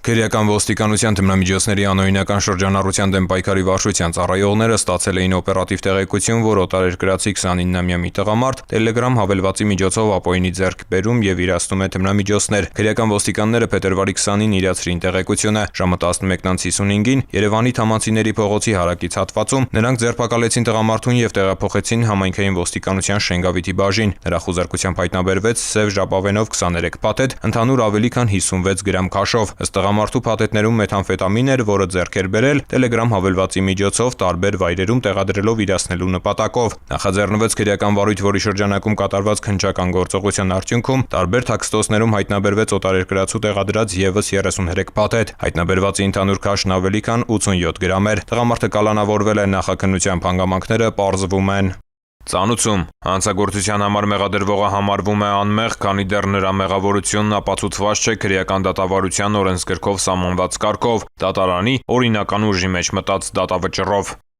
Քրեական ոստիկանության թմրամիջոցների անօրինական շրջանառության դեմ պայքարի վարչության ծառայողները ստացել էին օպերատիվ տեղեկություն, որ օտարերկրացի 29-ամյա մի տղամարդ Telegram հավելվածի միջոցով ապօրինի ձեռքբերում եւ իրացնում է թմրամիջոցներ։ Քրեական ոստիկանները փետրվարի 20-ին իրացրին տեղեկությունը։ Ժամը 11:55-ին Երևանի Թամանցիների փողոցի հարակից հատվածում նրանք ձերբակալեցին տղամարդուն եւ տեղափոխեցին համայնքային ոստիկանության Շենգավիթի բաժին։ Նրա խուզարկությամբ հայտնաբերվեց սև ժապավենով 23 փաթեթ, ընդհանուր ավելի քան 56 գրամ քաշով։ Ըստ տղամարդու փաթեթներում մեթամֆետամին էր, որը ձեռք էր բերել Telegram հավելվածի միջոցով տարբեր վայրերում տեղադրելով իրացնելու նպատակով։ Նախաձեռնվեց քրեական վարույթ, որի շրջանակում կատարված քննչական գործողության արդյունքում տարբեր թաքստոցներում հայտնաբերվեց օտարերկրացու տեղադրած եւս 33 փաթեթ։ Հայտնաբերվածի ընդհանուր քաշն ավելի քան 87 գրամ էր։ Տղամարդը կալանավորվել է, նախաքննության հանգամանքները պարզվում են։ Ծանուցում հանցագործության համար մեղադրվողը համարվում է անմեղ, քանի դեռ նրա մեղավորությունն ապացուցված չէ քրեական դատավարության օրենսգրքով սահմանված կարգով՝ դատարանի օրինական ուժի մեջ մտած դատավճռով։